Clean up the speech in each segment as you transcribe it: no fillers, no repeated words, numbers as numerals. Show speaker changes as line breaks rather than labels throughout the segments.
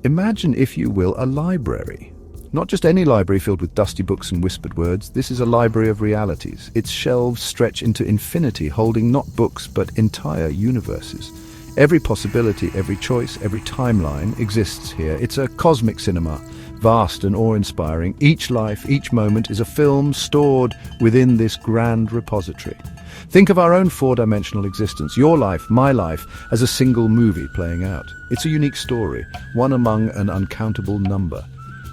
Imagine, if you will, a library. Not just any library filled with dusty books and whispered words. This is a library of realities. Its shelves stretch into infinity, holding not books but entire universes. Every possibility, every choice, every timeline exists here. It's a cosmic cinema, vast and awe-inspiring. Each life, each moment is a film stored within this grand repository. Think of our own four-dimensional existence, your life, my life, as a single movie playing out. It's a unique story, one among an uncountable number.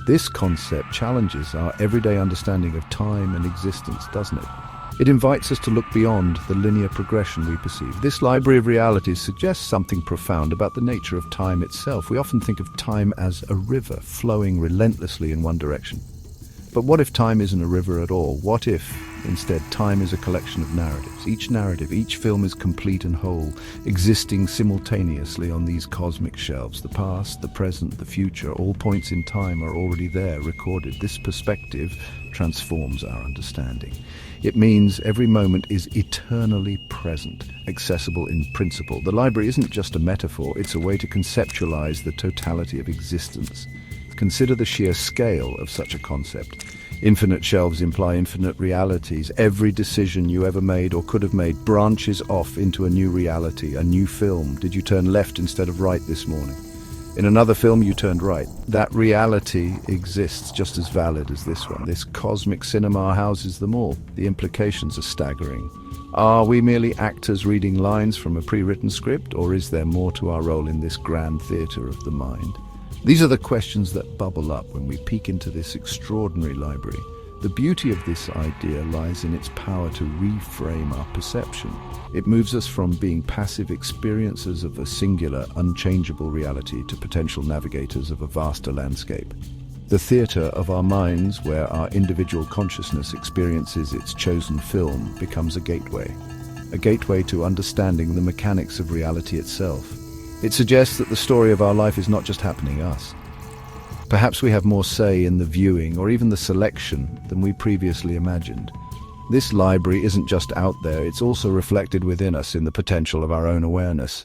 This concept challenges our everyday understanding of time and existence, doesn't it? It invites us to look beyond the linear progression we perceive. This library of realities suggests something profound about the nature of time itself. We often think of time as a river flowing relentlessly in one direction. But what if time isn't a river at all? What if, instead, time is a collection of narratives? Each narrative, each film is complete and whole, existing simultaneously on these cosmic shelves. The past, the present, the future, all points in time are already there, recorded. This perspective transforms our understanding. It means every moment is eternally present, accessible in principle. The library isn't just a metaphor, it's a way to conceptualize the totality of existence. Consider the sheer scale of such a concept. Infinite shelves imply infinite realities. Every decision you ever made or could have made branches off into a new reality, a new film. Did you turn left instead of right this morning? In another film, you turned right. That reality exists just as valid as this one. This cosmic cinema houses them all. The implications are staggering. Are we merely actors reading lines from a pre-written script, or is there more to our role in this grand theatre of the mind? These are the questions that bubble up when we peek into this extraordinary library. The beauty of this idea lies in its power to reframe our perception. It moves us from being passive experiencers of a singular, unchangeable reality to potential navigators of a vaster landscape. The theatre of our minds, where our individual consciousness experiences its chosen film, becomes a gateway to understanding the mechanics of reality itself. It suggests that the story of our life is not just happening us. Perhaps we have more say in the viewing or even the selection than we previously imagined. This library isn't just out there, it's also reflected within us in the potential of our own awareness.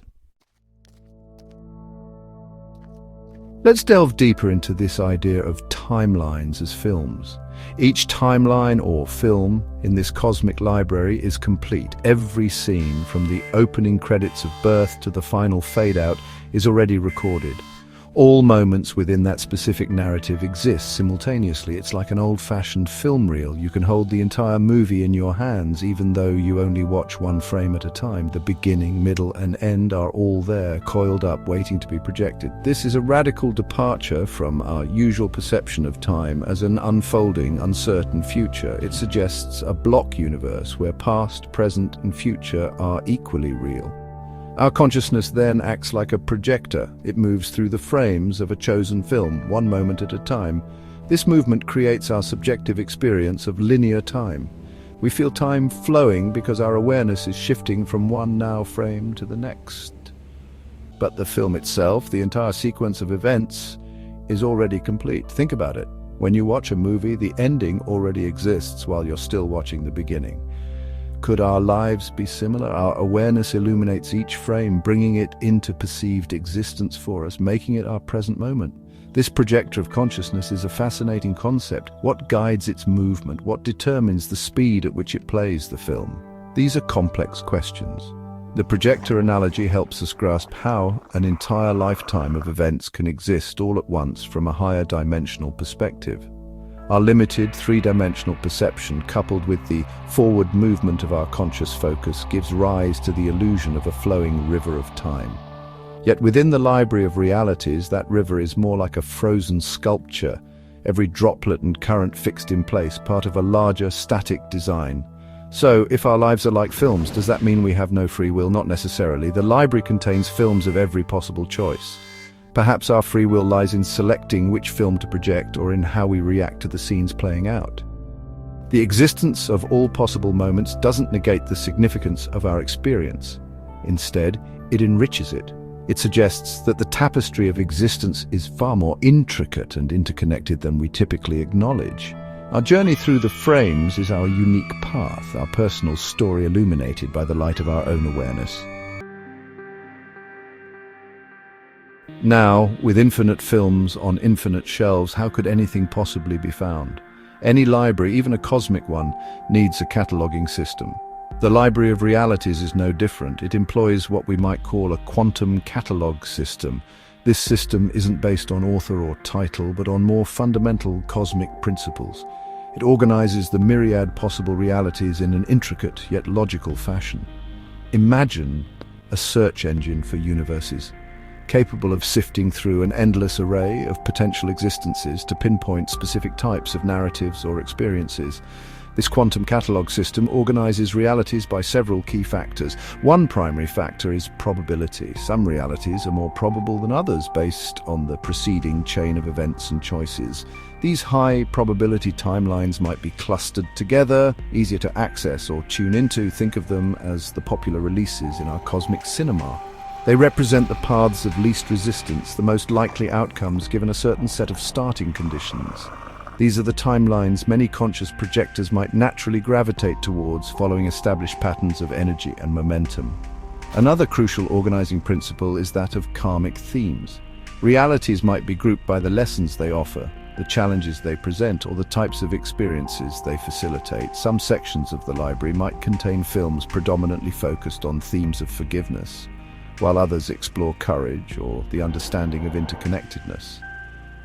Let's delve deeper into this idea of timelines as films. Each timeline or film in this cosmic library is complete. Every scene, from the opening credits of Birth to the final fade-out, is already recorded. All moments within that specific narrative exist simultaneously. It's like an old-fashioned film reel. You can hold the entire movie in your hands, even though you only watch one frame at a time. The beginning, middle, and end are all there, coiled up, waiting to be projected. This is a radical departure from our usual perception of time as an unfolding, uncertain future. It suggests a block universe where past, present, and future are equally real. Our consciousness then acts like a projector. It moves through the frames of a chosen film, one moment at a time. This movement creates our subjective experience of linear time. We feel time flowing because our awareness is shifting from one now frame to the next. But the film itself, the entire sequence of events, is already complete. Think about it. When you watch a movie, the ending already exists while you're still watching the beginning. Could our lives be similar? Our awareness illuminates each frame, bringing it into perceived existence for us, making it our present moment. This projector of consciousness is a fascinating concept. What guides its movement? What determines the speed at which it plays the film? These are complex questions. The projector analogy helps us grasp how an entire lifetime of events can exist all at once from a higher dimensional perspective. Our limited three-dimensional perception, coupled with the forward movement of our conscious focus, gives rise to the illusion of a flowing river of time. Yet within the library of realities, that river is more like a frozen sculpture, every droplet and current fixed in place, part of a larger, static design. So, if our lives are like films, does that mean we have no free will? Not necessarily. The library contains films of every possible choice. Perhaps our free will lies in selecting which film to project or in how we react to the scenes playing out. The existence of all possible moments doesn't negate the significance of our experience. Instead, it enriches it. It suggests that the tapestry of existence is far more intricate and interconnected than we typically acknowledge. Our journey through the frames is our unique path, our personal story illuminated by the light of our own awareness. Now, with infinite films on infinite shelves, how could anything possibly be found? Any library, even a cosmic one, needs a cataloging system. The Library of Realities is no different. It employs what we might call a quantum catalog system. This system isn't based on author or title, but on more fundamental cosmic principles. It organizes the myriad possible realities in an intricate yet logical fashion. Imagine a search engine for universes, capable of sifting through an endless array of potential existences to pinpoint specific types of narratives or experiences. This quantum catalog system organizes realities by several key factors. One primary factor is probability. Some realities are more probable than others based on the preceding chain of events and choices. These high probability timelines might be clustered together, easier to access or tune into. Think of them as the popular releases in our cosmic cinema. They represent the paths of least resistance, the most likely outcomes given a certain set of starting conditions. These are the timelines many conscious projectors might naturally gravitate towards, following established patterns of energy and momentum. Another crucial organizing principle is that of karmic themes. Realities might be grouped by the lessons they offer, the challenges they present, or the types of experiences they facilitate. Some sections of the library might contain films predominantly focused on themes of forgiveness, while others explore courage or the understanding of interconnectedness.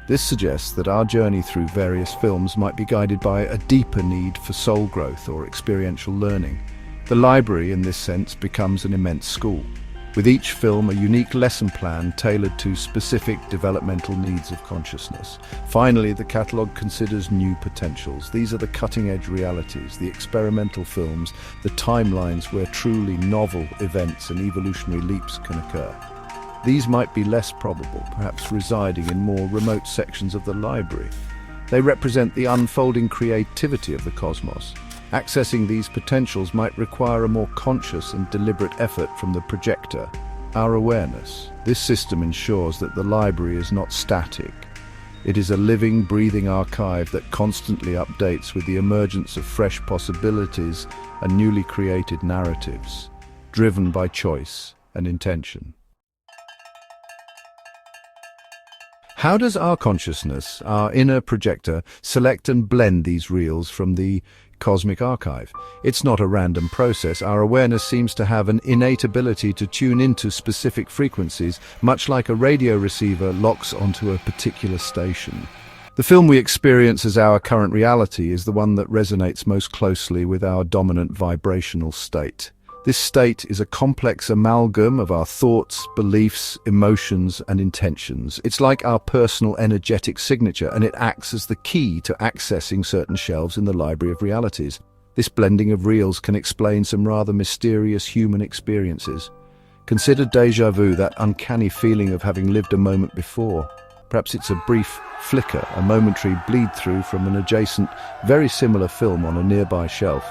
This suggests that our journey through various films might be guided by a deeper need for soul growth or experiential learning. The library, in this sense, becomes an immense school, with each film a unique lesson plan tailored to specific developmental needs of consciousness. Finally, the catalogue considers new potentials. These are the cutting-edge realities, the experimental films, the timelines where truly novel events and evolutionary leaps can occur. These might be less probable, perhaps residing in more remote sections of the library. They represent the unfolding creativity of the cosmos. Accessing these potentials might require a more conscious and deliberate effort from the projector, our awareness. This system ensures that the library is not static. It is a living, breathing archive that constantly updates with the emergence of fresh possibilities and newly created narratives, driven by choice and intention. How does our consciousness, our inner projector, select and blend these reels from the cosmic archive? It's not a random process. Our awareness seems to have an innate ability to tune into specific frequencies, much like a radio receiver locks onto a particular station. The film we experience as our current reality is the one that resonates most closely with our dominant vibrational state. This state is a complex amalgam of our thoughts, beliefs, emotions, and intentions. It's like our personal energetic signature, and it acts as the key to accessing certain shelves in the Library of Realities. This blending of reels can explain some rather mysterious human experiences. Consider déjà vu, that uncanny feeling of having lived a moment before. Perhaps it's a brief flicker, a momentary bleed-through from an adjacent, very similar film on a nearby shelf.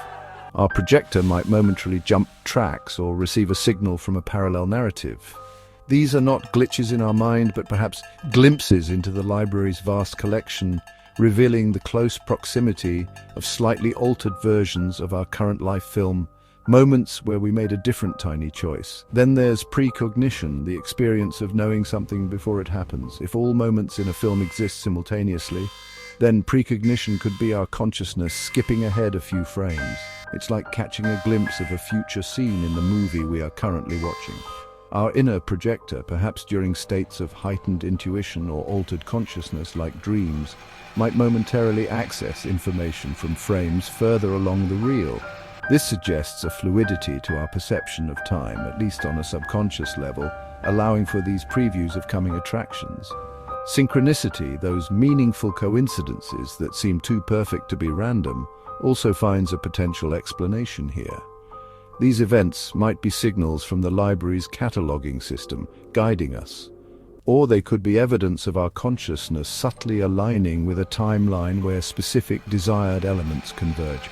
Our projector might momentarily jump tracks or receive a signal from a parallel narrative. These are not glitches in our mind, but perhaps glimpses into the library's vast collection, revealing the close proximity of slightly altered versions of our current life film, moments where we made a different tiny choice. Then there's precognition, the experience of knowing something before it happens. If all moments in a film exist simultaneously, then precognition could be our consciousness skipping ahead a few frames. It's like catching a glimpse of a future scene in the movie we are currently watching. Our inner projector, perhaps during states of heightened intuition or altered consciousness like dreams, might momentarily access information from frames further along the reel. This suggests a fluidity to our perception of time, at least on a subconscious level, allowing for these previews of coming attractions. Synchronicity, those meaningful coincidences that seem too perfect to be random, also finds a potential explanation here. These events might be signals from the library's cataloging system, guiding us. Or they could be evidence of our consciousness subtly aligning with a timeline where specific desired elements converge.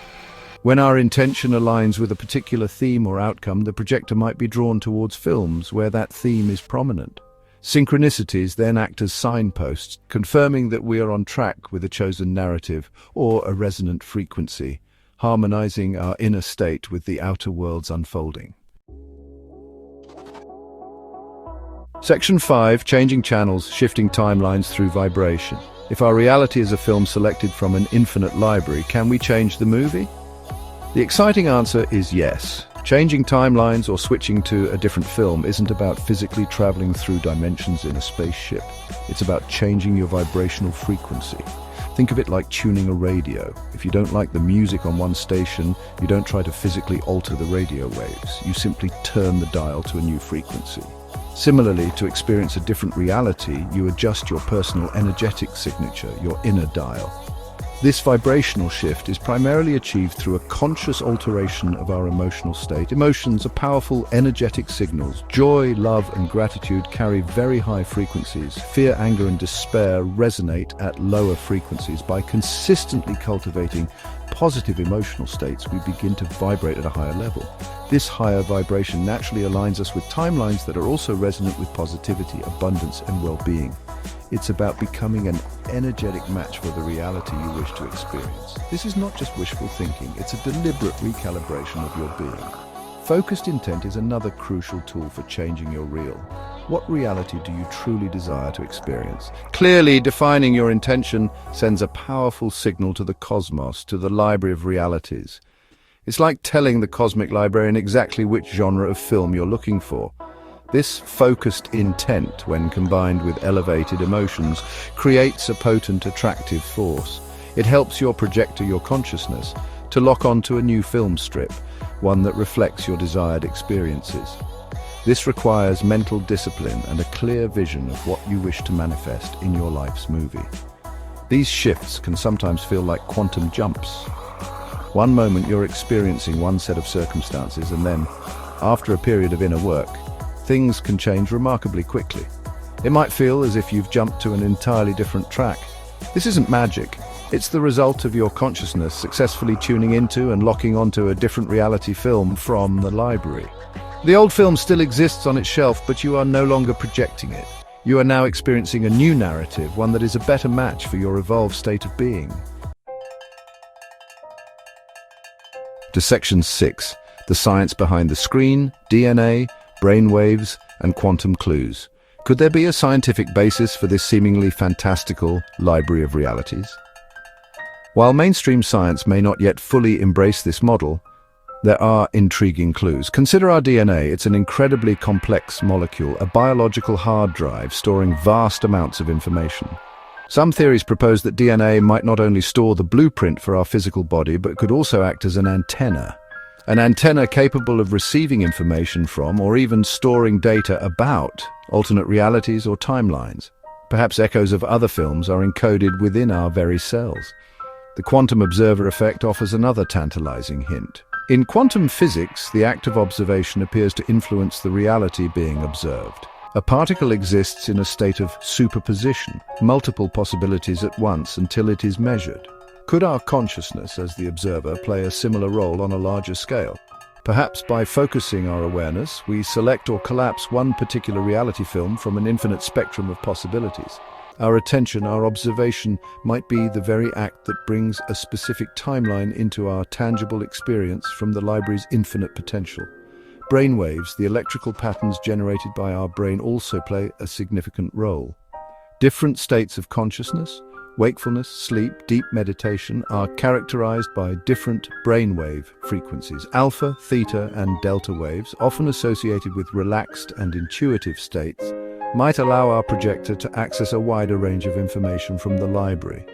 When our intention aligns with a particular theme or outcome, the projector might be drawn towards films where that theme is prominent. Synchronicities then act as signposts, confirming that we are on track with a chosen narrative or a resonant frequency, harmonizing our inner state with the outer world's unfolding. Section 5. Changing channels, shifting timelines through vibration. If our reality is a film selected from an infinite library, can we change the movie? The exciting answer is yes. Changing timelines or switching to a different film isn't about physically traveling through dimensions in a spaceship. It's about changing your vibrational frequency. Think of it like tuning a radio. If you don't like the music on one station, you don't try to physically alter the radio waves. You simply turn the dial to a new frequency. Similarly, to experience a different reality, you adjust your personal energetic signature, your inner dial. This vibrational shift is primarily achieved through a conscious alteration of our emotional state. Emotions are powerful, energetic signals. Joy, love, and gratitude carry very high frequencies. Fear, anger, and despair resonate at lower frequencies. By consistently cultivating positive emotional states, we begin to vibrate at a higher level. This higher vibration naturally aligns us with timelines that are also resonant with positivity, abundance, and well-being. It's about becoming an energetic match for the reality you wish to experience. This is not just wishful thinking, it's a deliberate recalibration of your being. Focused intent is another crucial tool for changing your real. What reality do you truly desire to experience? Clearly, defining your intention sends a powerful signal to the cosmos, to the library of realities. It's like telling the cosmic librarian exactly which genre of film you're looking for. This focused intent, when combined with elevated emotions, creates a potent attractive force. It helps your projector, your consciousness, to lock onto a new film strip, one that reflects your desired experiences. This requires mental discipline and a clear vision of what you wish to manifest in your life's movie. These shifts can sometimes feel like quantum jumps. One moment you're experiencing one set of circumstances, and then, after a period of inner work, things can change remarkably quickly. It might feel as if you've jumped to an entirely different track. This isn't magic. It's the result of your consciousness successfully tuning into and locking onto a different reality film from the library. The old film still exists on its shelf, but you are no longer projecting it. You are now experiencing a new narrative, one that is a better match for your evolved state of being. To Section 6, the science behind the screen, DNA, brainwaves, and quantum clues. Could there be a scientific basis for this seemingly fantastical library of realities? While mainstream science may not yet fully embrace this model, there are intriguing clues. Consider our DNA. It's an incredibly complex molecule, a biological hard drive storing vast amounts of information. Some theories propose that DNA might not only store the blueprint for our physical body, but could also act as an antenna. An antenna capable of receiving information from, or even storing data about, alternate realities or timelines. Perhaps echoes of other films are encoded within our very cells. The quantum observer effect offers another tantalizing hint. In quantum physics, the act of observation appears to influence the reality being observed. A particle exists in a state of superposition, multiple possibilities at once until it is measured. Could our consciousness as the observer play a similar role on a larger scale? Perhaps by focusing our awareness, we select or collapse one particular reality film from an infinite spectrum of possibilities. Our attention, our observation, might be the very act that brings a specific timeline into our tangible experience from the library's infinite potential. Brainwaves, the electrical patterns generated by our brain, also play a significant role. Different states of consciousness, wakefulness, sleep, deep meditation are characterized by different brainwave frequencies. Alpha, theta, and delta waves, often associated with relaxed and intuitive states, might allow our projector to access a wider range of information from the library.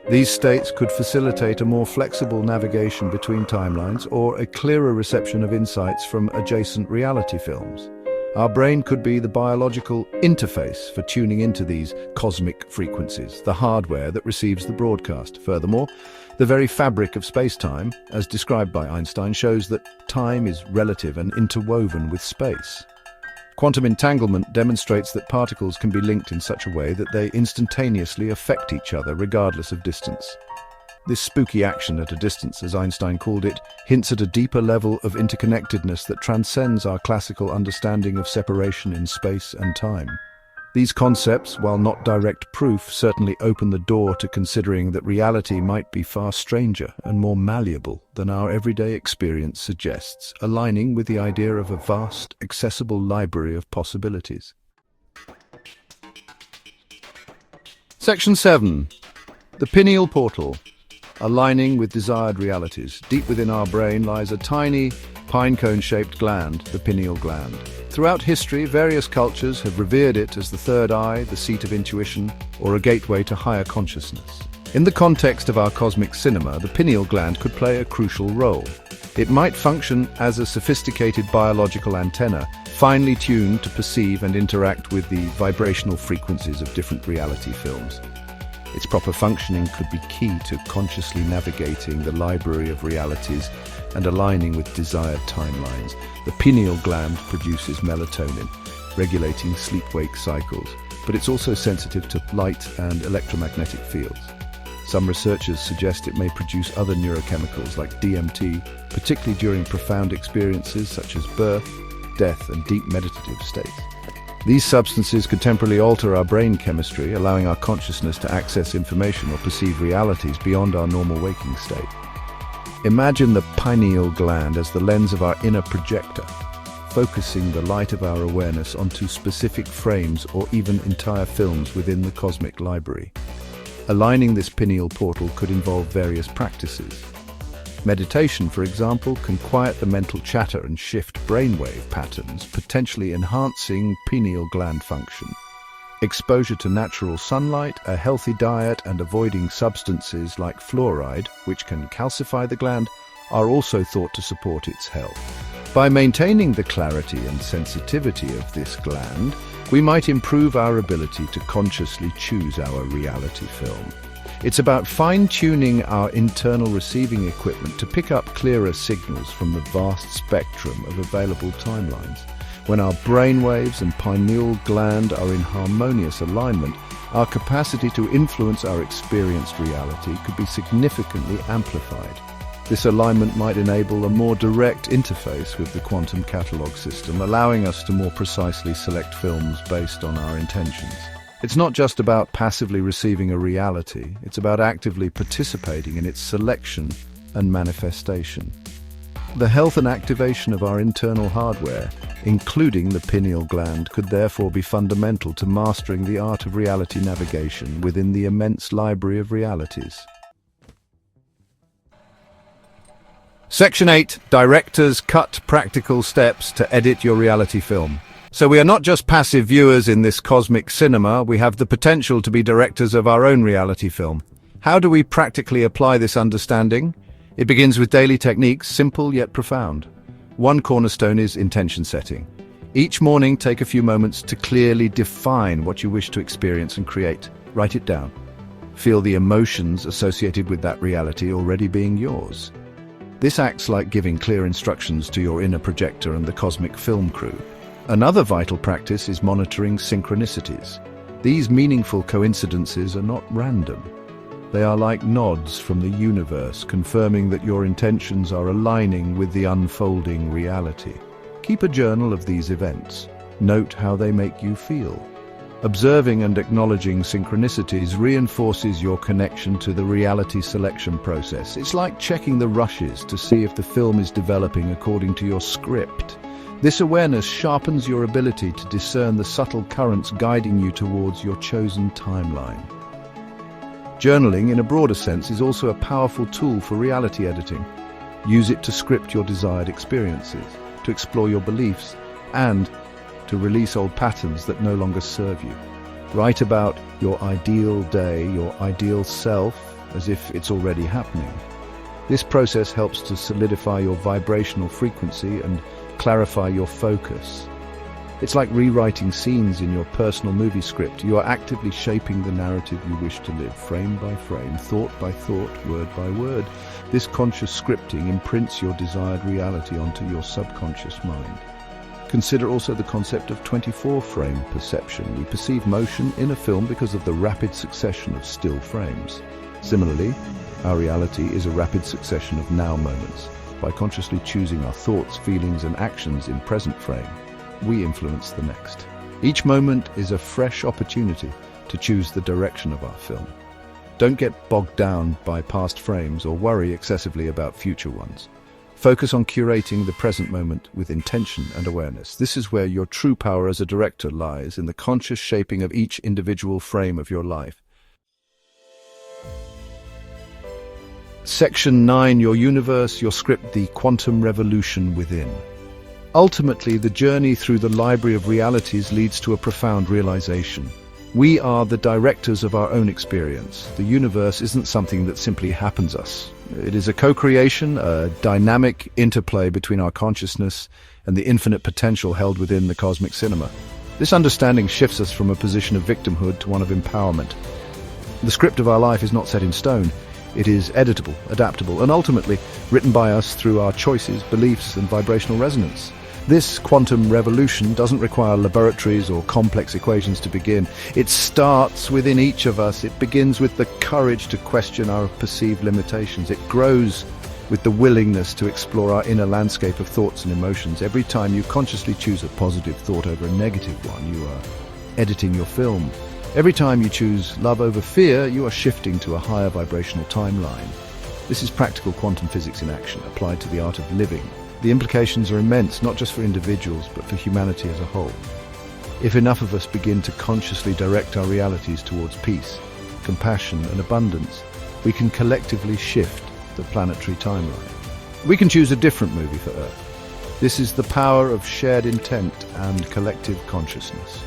These states could facilitate a more flexible navigation between timelines or a clearer reception of insights from adjacent reality films. Our brain could be the biological interface for tuning into these cosmic frequencies, the hardware that receives the broadcast. Furthermore, the very fabric of space-time, as described by Einstein, shows that time is relative and interwoven with space. Quantum entanglement demonstrates that particles can be linked in such a way that they instantaneously affect each other regardless of distance. This spooky action at a distance, as Einstein called it, hints at a deeper level of interconnectedness that transcends our classical understanding of separation in space and time. These concepts, while not direct proof, certainly open the door to considering that reality might be far stranger and more malleable than our everyday experience suggests, aligning with the idea of a vast, accessible library of possibilities. Section 7. The pineal portal. Aligning with desired realities. Deep within our brain lies a tiny, pine-cone-shaped gland, the pineal gland. Throughout history, various cultures have revered it as the third eye, the seat of intuition, or a gateway to higher consciousness. In the context of our cosmic cinema, the pineal gland could play a crucial role. It might function as a sophisticated biological antenna, finely tuned to perceive and interact with the vibrational frequencies of different reality films. Its proper functioning could be key to consciously navigating the library of realities and aligning with desired timelines. The pineal gland produces melatonin, regulating sleep-wake cycles, but it's also sensitive to light and electromagnetic fields. Some researchers suggest it may produce other neurochemicals like DMT, particularly during profound experiences such as birth, death, and deep meditative states. These substances could temporarily alter our brain chemistry, allowing our consciousness to access information or perceive realities beyond our normal waking state. Imagine the pineal gland as the lens of our inner projector, focusing the light of our awareness onto specific frames or even entire films within the cosmic library. Aligning this pineal portal could involve various practices. Meditation, for example, can quiet the mental chatter and shift brainwave patterns, potentially enhancing pineal gland function. Exposure to natural sunlight, a healthy diet, and avoiding substances like fluoride, which can calcify the gland, are also thought to support its health. By maintaining the clarity and sensitivity of this gland, we might improve our ability to consciously choose our reality film. It's about fine-tuning our internal receiving equipment to pick up clearer signals from the vast spectrum of available timelines. When our brainwaves and pineal gland are in harmonious alignment, our capacity to influence our experienced reality could be significantly amplified. This alignment might enable a more direct interface with the quantum catalog system, allowing us to more precisely select films based on our intentions. It's not just about passively receiving a reality, it's about actively participating in its selection and manifestation. The health and activation of our internal hardware, including the pineal gland, could therefore be fundamental to mastering the art of reality navigation within the immense library of realities. Section 8. Directors cut practical steps to edit your reality film. So we are not just passive viewers in this cosmic cinema, we have the potential to be directors of our own reality film. How do we practically apply this understanding? It begins with daily techniques, simple yet profound. One cornerstone is intention setting. Each morning, take a few moments to clearly define what you wish to experience and create. Write it down. Feel the emotions associated with that reality already being yours. This acts like giving clear instructions to your inner projector and the cosmic film crew. Another vital practice is monitoring synchronicities. These meaningful coincidences are not random. They are like nods from the universe, confirming that your intentions are aligning with the unfolding reality. Keep a journal of these events. Note how they make you feel. Observing and acknowledging synchronicities reinforces your connection to the reality selection process. It's like checking the rushes to see if the film is developing according to your script. This awareness sharpens your ability to discern the subtle currents guiding you towards your chosen timeline. Journaling, in a broader sense, is also a powerful tool for reality editing. Use it to script your desired experiences, to explore your beliefs, and to release old patterns that no longer serve you. Write about your ideal day, your ideal self, as if it's already happening. This process helps to solidify your vibrational frequency and clarify your focus. It's like rewriting scenes in your personal movie script. You are actively shaping the narrative you wish to live, frame by frame, thought by thought, word by word. This conscious scripting imprints your desired reality onto your subconscious mind. Consider also the concept of 24-frame perception. We perceive motion in a film because of the rapid succession of still frames. Similarly, our reality is a rapid succession of now moments. By consciously choosing our thoughts, feelings, and actions in present frame, we influence the next. Each moment is a fresh opportunity to choose the direction of our film. Don't get bogged down by past frames or worry excessively about future ones. Focus on curating the present moment with intention and awareness. This is where your true power as a director lies, in the conscious shaping of each individual frame of your life. Section 9, your universe, your script, the quantum revolution within. Ultimately, the journey through the library of realities leads to a profound realization. We are the directors of our own experience. The universe isn't something that simply happens us. It is a co-creation, a dynamic interplay between our consciousness and the infinite potential held within the cosmic cinema. This understanding shifts us from a position of victimhood to one of empowerment. The script of our life is not set in stone. It is editable, adaptable, and ultimately written by us through our choices, beliefs, and vibrational resonance. This quantum revolution doesn't require laboratories or complex equations to begin. It starts within each of us. It begins with the courage to question our perceived limitations. It grows with the willingness to explore our inner landscape of thoughts and emotions. Every time you consciously choose a positive thought over a negative one, you are editing your film. Every time you choose love over fear, you are shifting to a higher vibrational timeline. This is practical quantum physics in action, applied to the art of living. The implications are immense, not just for individuals, but for humanity as a whole. If enough of us begin to consciously direct our realities towards peace, compassion, and abundance, we can collectively shift the planetary timeline. We can choose a different movie for Earth. This is the power of shared intent and collective consciousness.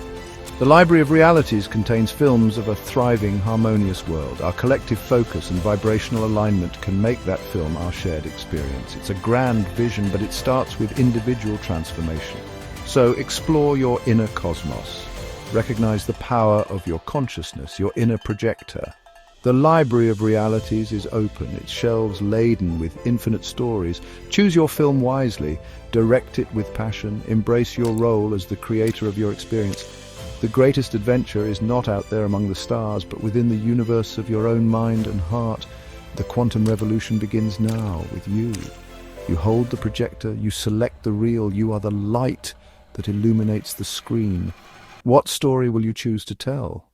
The Library of Realities contains films of a thriving, harmonious world. Our collective focus and vibrational alignment can make that film our shared experience. It's a grand vision, but it starts with individual transformation. So explore your inner cosmos. Recognize the power of your consciousness, your inner projector. The Library of Realities is open, its shelves laden with infinite stories. Choose your film wisely, direct it with passion, embrace your role as the creator of your experience. The greatest adventure is not out there among the stars, but within the universe of your own mind and heart. The quantum revolution begins now with you. You hold the projector, you select the reel, you are the light that illuminates the screen. What story will you choose to tell?